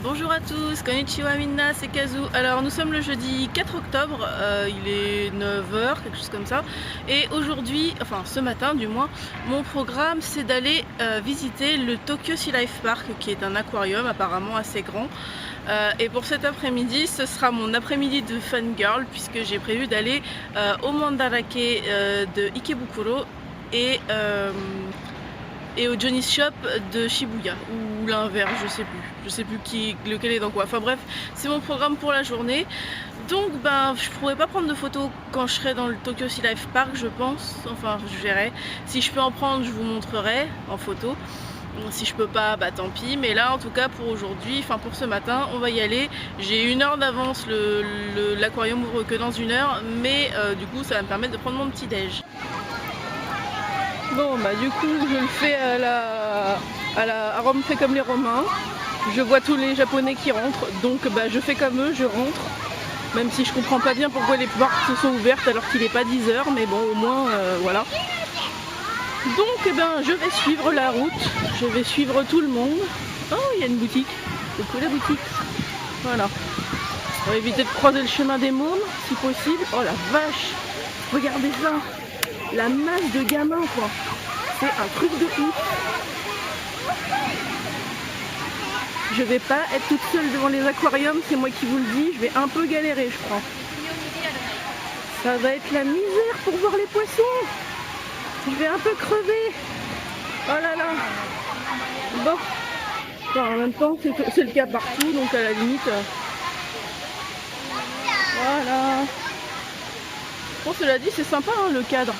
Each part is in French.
Bonjour à tous, konnichiwa minna, c'est Kazu. Alors nous sommes le jeudi 4 octobre, il est 9 h, quelque chose comme ça. Et aujourd'hui, enfin ce matin du moins, mon programme c'est d'aller visiter le Tokyo Sea Life Park, qui est un aquarium apparemment assez grand. Et pour cet après-midi, ce sera mon après-midi de fangirl, puisque j'ai prévu d'aller au Mandarake de Ikebukuro et au Johnny's Shop de Shibuya, ou l'inverse, je sais plus lequel est dans quoi. Enfin bref, c'est mon programme pour la journée. Donc je pourrais pas prendre de photos quand je serai dans le Tokyo Sea Life Park, je pense. Enfin, je verrai. Si je peux en prendre, je vous montrerai en photo. Si je peux pas, tant pis. Mais là, en tout cas, pour aujourd'hui, enfin pour ce matin, on va y aller. J'ai 1 heure d'avance, l'aquarium ouvre que dans 1 heure, mais du coup, ça va me permettre de prendre mon petit déj. Bon du coup je le fais à Rome fait comme les Romains. Je vois tous les Japonais qui rentrent, donc je fais comme eux, je rentre. Même si je comprends pas bien pourquoi les portes se sont ouvertes alors qu'il n'est pas 10 h, mais bon au moins voilà. Donc je vais suivre la route, je vais suivre tout le monde. Oh, il y a une boutique, c'est cool la boutique. Voilà. On va éviter de croiser le chemin des mômes si possible. Oh la vache, regardez ça, la masse de gamins quoi. C'est un truc de ouf. Je vais pas être toute seule devant les aquariums, c'est moi qui vous le dis, je vais un peu galérer je crois. Ça va être la misère pour voir les poissons. Je vais un peu crever. Oh là là. Bon. Enfin, en même temps c'est le cas partout, donc à la limite. Voilà. Bon, cela dit c'est sympa hein, le cadre.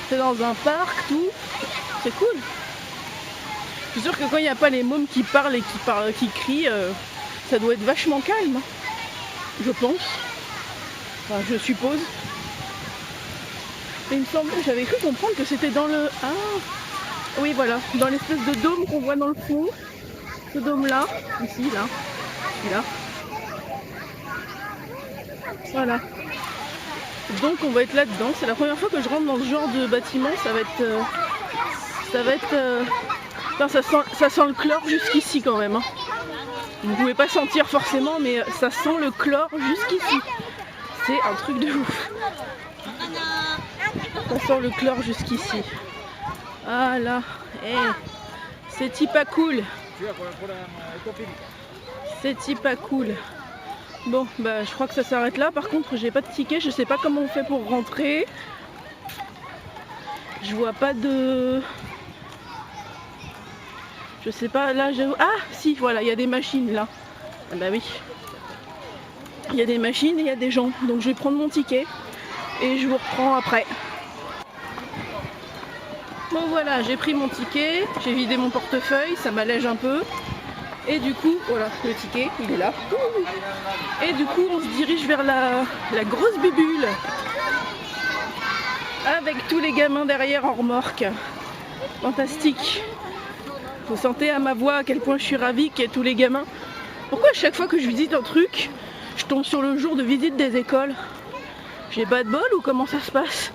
C'est dans un parc, tout. C'est cool. Je suis sûre que quand il n'y a pas les mômes qui parlent et qui crient, ça doit être vachement calme. Je pense. Enfin, je suppose. Et il me semble, j'avais cru comprendre que c'était dans le... Ah oui voilà, dans l'espèce de dôme qu'on voit dans le fond. Ce dôme là, ici, là, là. Voilà. Donc on va être là-dedans. C'est la première fois que je rentre dans ce genre de bâtiment. Ça va être... Enfin, ça sent le chlore jusqu'ici quand même. Hein. Vous ne pouvez pas sentir forcément, mais ça sent le chlore jusqu'ici. C'est un truc de ouf. Ça sent le chlore jusqu'ici. Ah là, c'est pas cool. C'est pas cool. Bon, je crois que ça s'arrête là. Par contre, j'ai pas de ticket. Je sais pas comment on fait pour rentrer. Je vois pas de... Je sais pas, là ah si, voilà, il y a des machines là. Ah bah oui. Il y a des machines et il y a des gens. Donc je vais prendre mon ticket et je vous reprends après. Bon voilà, j'ai pris mon ticket, j'ai vidé mon portefeuille, ça m'allège un peu. Et du coup, voilà, le ticket, il est là. Et du coup, on se dirige vers la grosse bubule. Avec tous les gamins derrière en remorque. Fantastique. Vous sentez à ma voix à quel point je suis ravie qu'il y ait tous les gamins. Pourquoi à chaque fois que je visite un truc, je tombe sur le jour de visite des écoles? J'ai pas de bol ou comment ça se passe?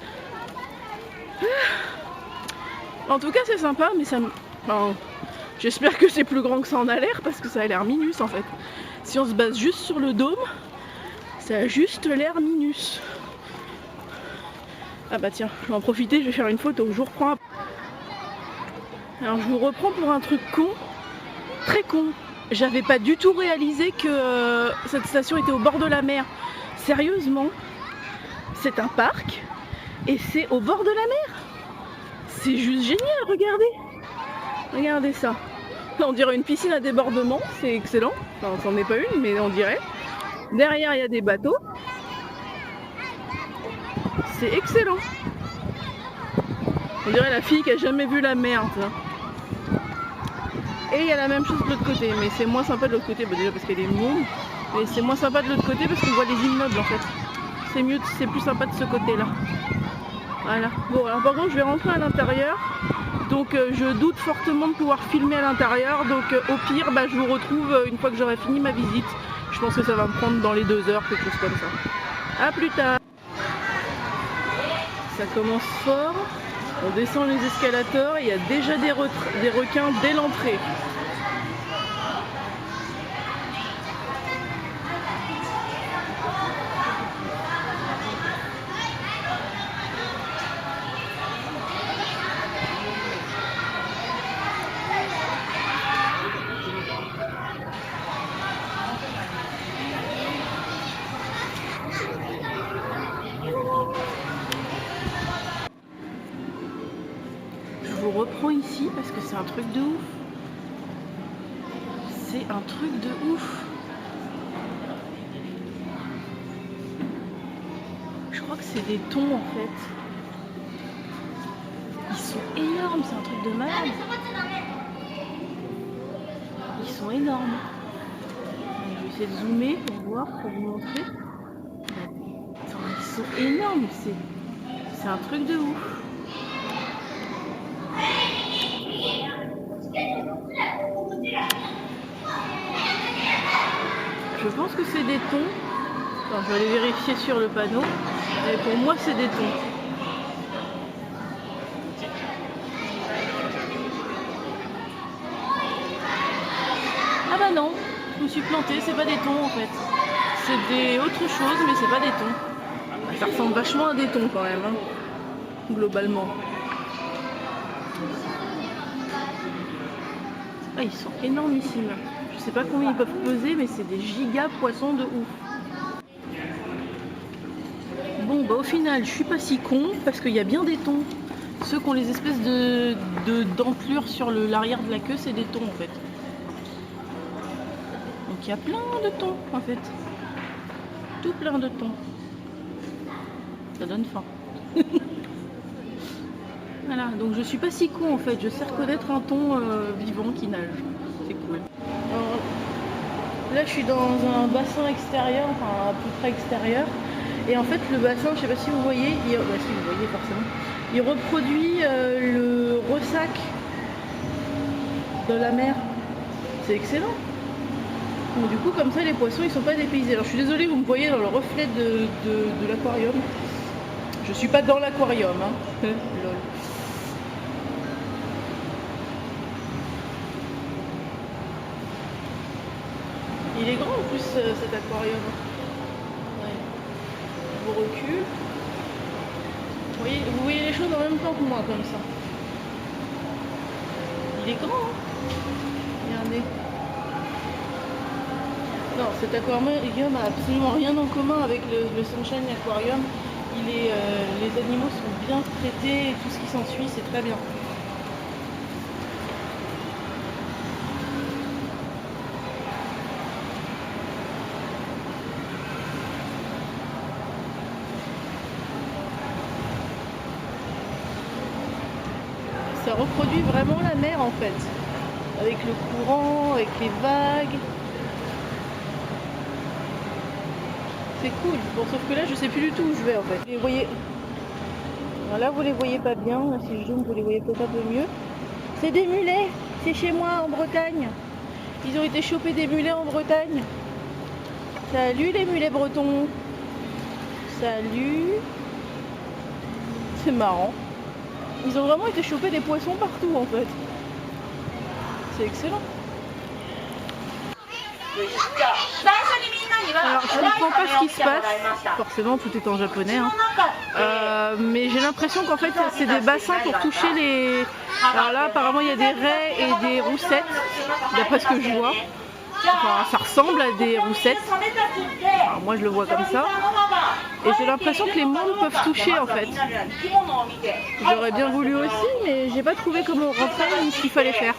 En tout cas c'est sympa, mais ça me... Enfin, j'espère que c'est plus grand que ça en a l'air, parce que ça a l'air minus en fait. Si on se base juste sur le dôme, ça a juste l'air minus. Ah bah tiens, je vais en profiter, je vais faire une photo, je vous reprends. Alors je vous reprends pour un truc con, très con. J'avais pas du tout réalisé que cette station était au bord de la mer. Sérieusement, c'est un parc et c'est au bord de la mer. C'est juste génial, regardez. Regardez ça. Là, on dirait une piscine à débordement, c'est excellent. Enfin, c'en est pas une, mais on dirait. Derrière, il y a des bateaux. C'est excellent. On dirait la fille qui a jamais vu la mer. Et il y a la même chose de l'autre côté, mais c'est moins sympa de l'autre côté, déjà parce qu'il y a des mômes, mais c'est moins sympa de l'autre côté parce qu'on voit les immeubles en fait. C'est mieux, c'est plus sympa de ce côté-là. Voilà. Bon, alors par contre, je vais rentrer à l'intérieur, donc je doute fortement de pouvoir filmer à l'intérieur, donc au pire, je vous retrouve une fois que j'aurai fini ma visite. Je pense que ça va me prendre dans les 2 heures, quelque chose comme ça. A plus tard. Ça commence fort. On descend les escalators et il y a déjà des requins dès l'entrée. aussi parce que c'est un truc de ouf. C'est un truc de ouf. Je crois que c'est des thons en fait. Ils sont énormes, c'est un truc de malade. Ils sont énormes. Je vais essayer de zoomer pour voir, pour vous montrer. Attends, ils sont énormes, c'est un truc de ouf. Je pense que c'est des thons. Attends, je vais aller vérifier sur le panneau. Mais pour moi, c'est des thons. Ah bah non, je me suis plantée, c'est pas des thons en fait. C'est des autres choses, mais c'est pas des thons. Ça ressemble vachement à des thons quand même, hein, globalement. Ah, ils sont énormissimes. Je sais pas combien ils peuvent peser, mais c'est des giga poissons de ouf. Bon, bah au final, je suis pas si con parce qu'il y a bien des thons. Ceux qui ont les espèces de dentelures sur l'arrière de la queue, c'est des thons en fait. Donc il y a plein de thons en fait. Tout plein de thons. Ça donne faim. Voilà, donc je suis pas si con en fait. Je sais reconnaître un thon vivant qui nage. C'est cool. Alors, là je suis dans un bassin extérieur, enfin à peu près extérieur. Et en fait le bassin, je sais pas si vous voyez, si vous voyez forcément, il reproduit le ressac de la mer. C'est excellent. Donc, du coup comme ça les poissons ils sont pas dépaysés. Alors je suis désolée, vous me voyez dans le reflet de l'aquarium. Je suis pas dans l'aquarium, hein. Lol. Il est grand en plus cet aquarium. Ouais. Je vous recule. Vous voyez les choses en même temps que moi comme ça. Il est grand, hein. Regardez. Non, cet aquarium n'a absolument rien en commun avec le Sunshine Aquarium. Les animaux sont bien traités et tout ce qui s'ensuit, c'est très bien. Ça reproduit vraiment la mer en fait, avec le courant, avec les vagues. C'est cool. Bon, sauf que là, je sais plus du tout où je vais en fait. Vous les voyez. Alors là, vous les voyez pas bien. Là, si je zoome, vous les voyez peut-être un peu mieux. C'est des mulets. C'est chez moi en Bretagne. Ils ont été chopés des mulets en Bretagne. Salut les mulets bretons. Salut. C'est marrant. Ils ont vraiment été chopés des poissons partout en fait. C'est excellent. Alors je comprends pas ce qui se passe, forcément tout est en japonais, hein. Mais j'ai l'impression qu'en fait c'est des bassins pour toucher les... Alors là apparemment il y a des raies et des roussettes, d'après ce que je vois. Enfin ça ressemble à des roussettes, alors, moi je le vois comme ça. Et j'ai l'impression que les mômes peuvent toucher en fait. J'aurais bien voulu aussi, mais j'ai pas trouvé comment rentrer ni ce qu'il fallait faire.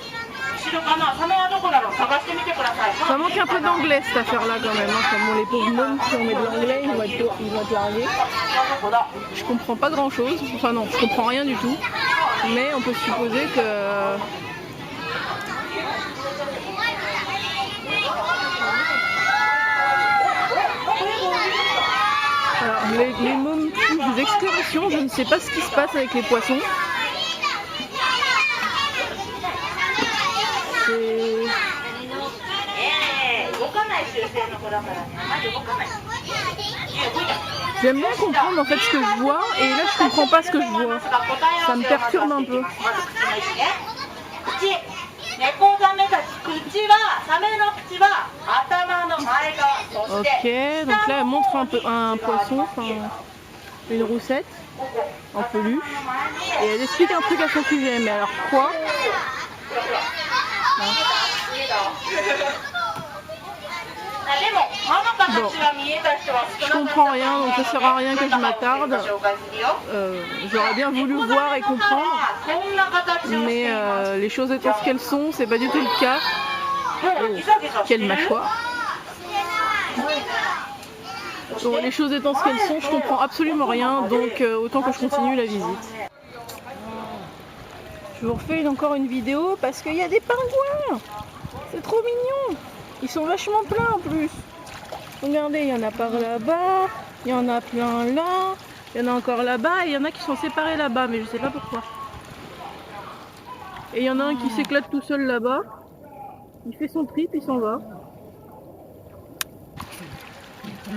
Ça manque un peu d'anglais cette affaire là quand même, hein. Comme les pauvres mômes, si on met de l'anglais, ils vont être largués. Je comprends pas grand chose, enfin non, je comprends rien du tout. Mais on peut supposer que... Alors, les mômes font des exclamations, je ne sais pas ce qui se passe avec les poissons. J'aime bien comprendre en fait ce que je vois et là je comprends pas ce que je vois. Ça me perturbe un peu. Ok, donc là elle montre un peu un poisson, enfin une roussette en peluche et elle explique un truc à son sujet, mais alors quoi? Bon, je comprends rien, donc ça sert à rien que je m'attarde. J'aurais bien voulu voir et comprendre, mais les choses étant ce qu'elles sont, c'est pas du tout le cas. Oh, quelle mâchoire! Bon, les choses étant ce qu'elles sont, je comprends absolument rien, donc autant que je continue la visite. Je vous refais encore une vidéo parce qu'il y a des pingouins. C'est trop mignon. Ils sont vachement pleins en plus. Regardez, il y en a par là-bas, il y en a plein là, il y en a encore là-bas et il y en a qui sont séparés là-bas, mais je sais pas pourquoi. Et il y en a un qui s'éclate tout seul là-bas. Il fait son trip, il s'en va.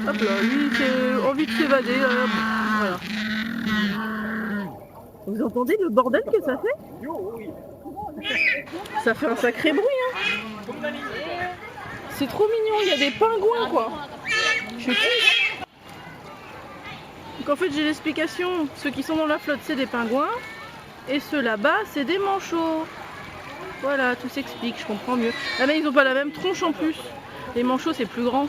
Hop là, lui il a envie de s'évader. Voilà. Vous entendez le bordel que ça fait? Ça fait un sacré bruit, hein. C'est trop mignon, il y a des pingouins quoi. Je kiffe. Donc en fait j'ai l'explication. Ceux qui sont dans la flotte c'est des pingouins. Et ceux là-bas c'est des manchots. Voilà, tout s'explique, je comprends mieux. Ah mais ils n'ont pas la même tronche en plus. Les manchots c'est plus grand.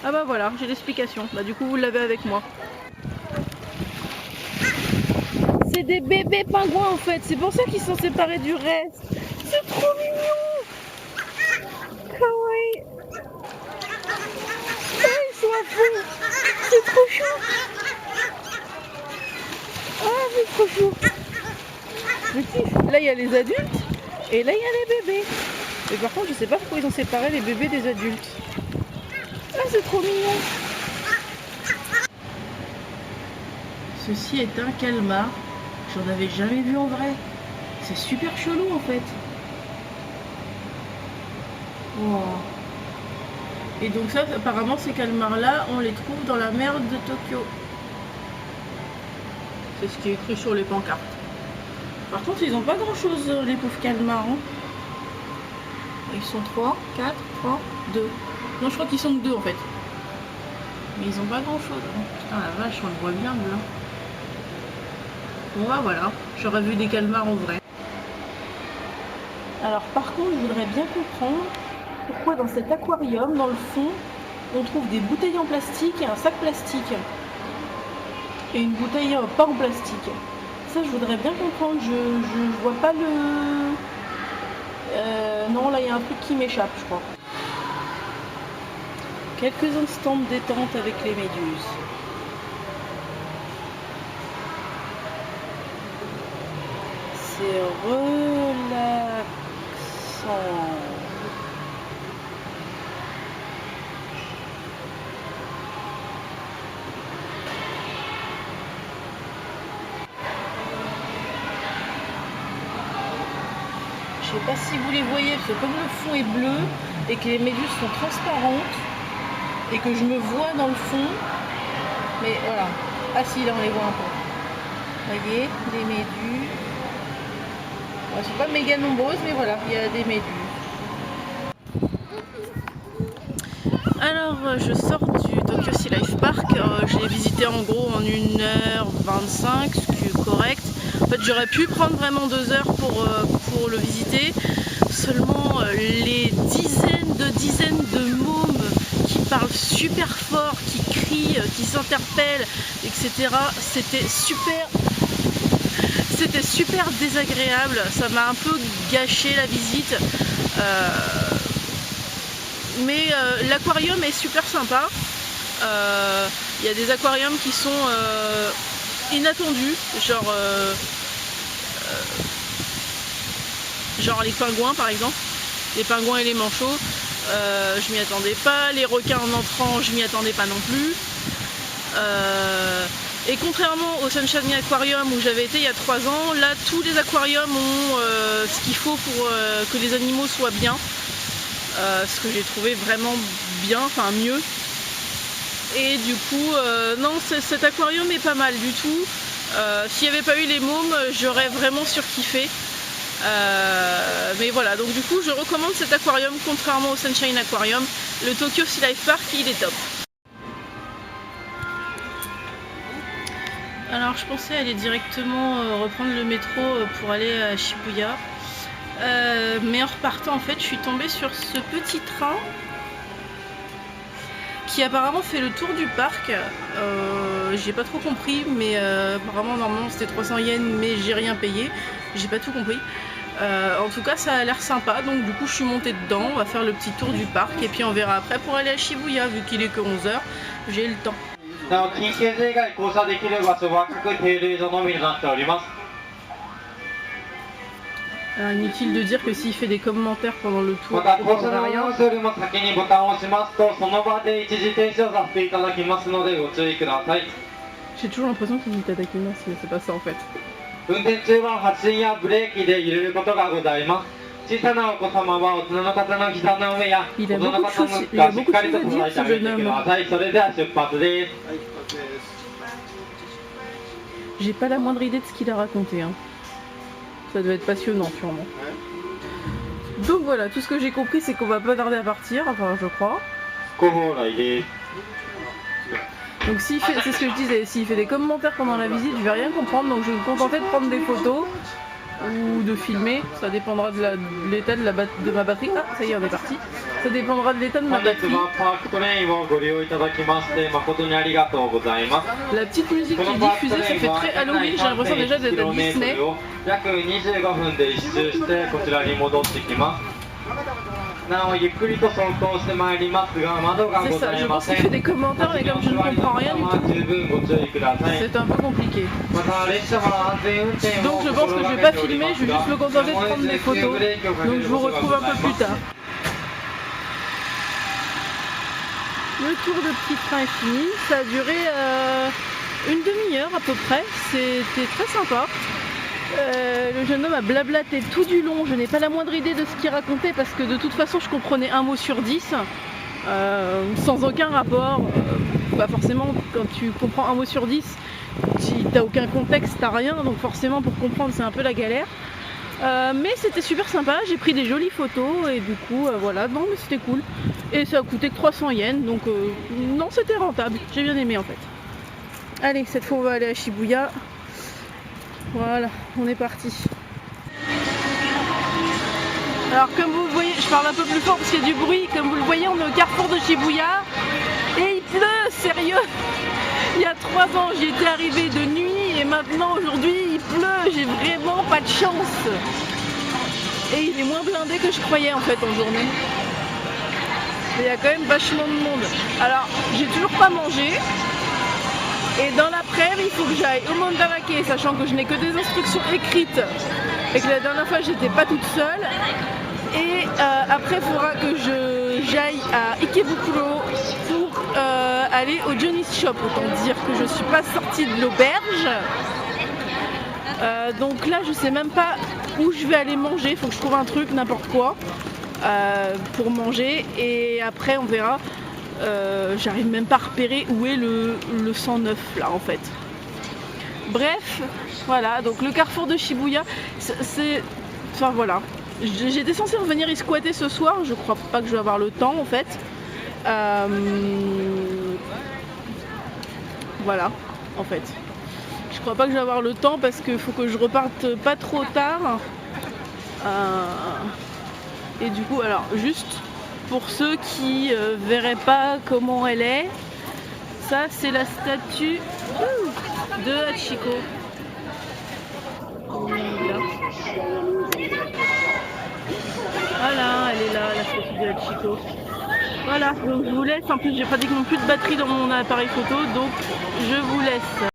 Ah bah voilà, j'ai l'explication. Bah du coup vous l'avez avec moi. C'est des bébés pingouins en fait, c'est pour ça qu'ils sont séparés du reste. C'est trop mignon. Kawaii. Oh, ils sont à fond. C'est trop chou. Ah, c'est trop chou. Je kiffe. Là il y a les adultes et là il y a les bébés. Mais par contre je sais pas pourquoi ils ont séparé les bébés des adultes. Ah, c'est trop mignon. Ceci est un calmar. J'en avais jamais vu en vrai. C'est super chelou en fait. Wow. Et donc ça, apparemment ces calmars là, on les trouve dans la mer de Tokyo. C'est ce qui est écrit sur les pancartes. Par contre ils ont pas grand chose les pauvres calmars. Hein. Ils sont 3, 4, 3, 2. Non je crois qu'ils sont que 2 en fait. Mais ils ont pas grand chose. Hein. Putain la vache, on le voit bien là. Bon bah voilà, j'aurais vu des calmars en vrai. Alors par contre, je voudrais bien comprendre pourquoi dans cet aquarium, dans le fond, on trouve des bouteilles en plastique et un sac plastique. Et une bouteille pas en plastique. Ça, je voudrais bien comprendre. Je vois pas le... non, là, il y a un truc qui m'échappe, je crois. Quelques instants de détente avec les méduses. C'est relaxant. Je sais pas si vous les voyez, parce que comme le fond est bleu et que les méduses sont transparentes et que je me vois dans le fond, mais voilà. Ah si, là on les voit un peu. Vous voyez, des méduses. Elles sont pas méga nombreuses, mais voilà, il y a des méduses. Alors, je sors du Tokyo Sea Life Park. Je l'ai visité en gros en 1h25, ce qui est correct. En fait, j'aurais pu prendre vraiment 2 heures pour le visiter. Seulement, les dizaines de mômes qui parlent super fort, qui crient, qui s'interpellent, etc. C'était super désagréable, ça m'a un peu gâché la visite. Mais l'aquarium est super sympa. Il y a des aquariums qui sont inattendus, genre les pingouins par exemple. Les pingouins et les manchots, je m'y attendais pas. Les requins en entrant, je m'y attendais pas non plus. Et contrairement au Sunshine Aquarium où j'avais été il y a 3 ans, là tous les aquariums ont ce qu'il faut pour que les animaux soient bien. Ce que j'ai trouvé vraiment bien, enfin mieux. Et du coup, non, cet aquarium est pas mal du tout. S'il n'y avait pas eu les mômes, j'aurais vraiment surkiffé. Mais voilà, donc du coup je recommande cet aquarium contrairement au Sunshine Aquarium. Le Tokyo Sea Life Park, il est top. Alors je pensais aller directement reprendre le métro pour aller à Shibuya. Mais en repartant en fait je suis tombée sur ce petit train qui apparemment fait le tour du parc. J'ai pas trop compris, mais apparemment normalement c'était 300 yens, mais j'ai rien payé. J'ai pas tout compris. En tout cas ça a l'air sympa, donc du coup je suis montée dedans, on va faire le petit tour du parc et puis on verra après pour aller à Shibuya, vu qu'il est que 11h, j'ai le temps. Alors, inutile de dire que s'il fait des commentaires pendant le tour, on comprendra rien. J'ai toujours l'impression qu'il dit Tadakimasu, mais c'est pas ça en fait. Il a beaucoup de choses à dire, ce jeune homme. J'ai pas la moindre idée de ce qu'il a raconté. Hein. Ça doit être passionnant sûrement. Donc voilà, tout ce que j'ai compris c'est qu'on va pas tarder à partir, enfin je crois. Donc s'il fait, c'est ce que je disais, s'il fait des commentaires pendant la visite, je vais rien comprendre, donc je vais me contenter de prendre des photos ou de filmer, ça dépendra de l'état de ma batterie. Ah, ça y est, on est parti. Ça dépendra de l'état de ma batterie. La petite musique qui est diffusée, ça fait très Halloween, j'ai l'impression déjà d'être à Disney. C'est ça, je pense qu'il fait des commentaires mais comme je ne comprends rien du tout, c'est un peu compliqué. Donc je pense que je vais pas filmer, je vais juste me contenter de prendre des photos. Donc je vous retrouve un peu plus tard. Le tour de petit train est fini, ça a duré une demi-heure à peu près, c'était très sympa. Le jeune homme a blablaté tout du long, je n'ai pas la moindre idée de ce qu'il racontait parce que de toute façon je comprenais un mot sur 10, sans aucun rapport. Forcément quand tu comprends un mot sur 10, t'as aucun contexte, t'as rien, donc forcément pour comprendre c'est un peu la galère. Mais c'était super sympa, j'ai pris des jolies photos et du coup voilà, non mais c'était cool. Et ça a coûté que 300 yens, donc non c'était rentable, j'ai bien aimé en fait. Allez, cette fois on va aller à Shibuya. Voilà, on est parti. Alors comme vous le voyez, je parle un peu plus fort parce qu'il y a du bruit. Comme vous le voyez, on est au carrefour de Shibuya et il pleut, sérieux. Il y a 3 ans, j'y étais arrivée de nuit et maintenant aujourd'hui il pleut. J'ai vraiment pas de chance. Et il est moins blindé que je croyais en fait en journée. Il y a quand même vachement de monde. Alors, j'ai toujours pas mangé. Et dans l'après-midi, il faut que j'aille au Mandarake, sachant que je n'ai que des instructions écrites et que la dernière fois, j'étais pas toute seule. Et après, il faudra que j'aille à Ikebukuro pour aller au Johnny's Shop. Autant dire que je suis pas sortie de l'auberge. Donc là, je sais même pas où je vais aller manger. Il faut que je trouve un truc, n'importe quoi, pour manger. Et après, on verra. J'arrive même pas à repérer où est le 109 là en fait. Bref, voilà, donc le carrefour de Shibuya, c'est... Enfin voilà, j'étais censée revenir y squatter ce soir, je crois pas que je vais avoir le temps en fait. Voilà, en fait. Je crois pas que je vais avoir le temps parce qu'il faut que je reparte pas trop tard. Et du coup, alors juste... Pour ceux qui verraient pas comment elle est, ça c'est la statue de Hachiko. Voilà, elle est là, la statue de Hachiko. Voilà, donc je vous laisse. En plus, j'ai pratiquement plus de batterie dans mon appareil photo, donc je vous laisse.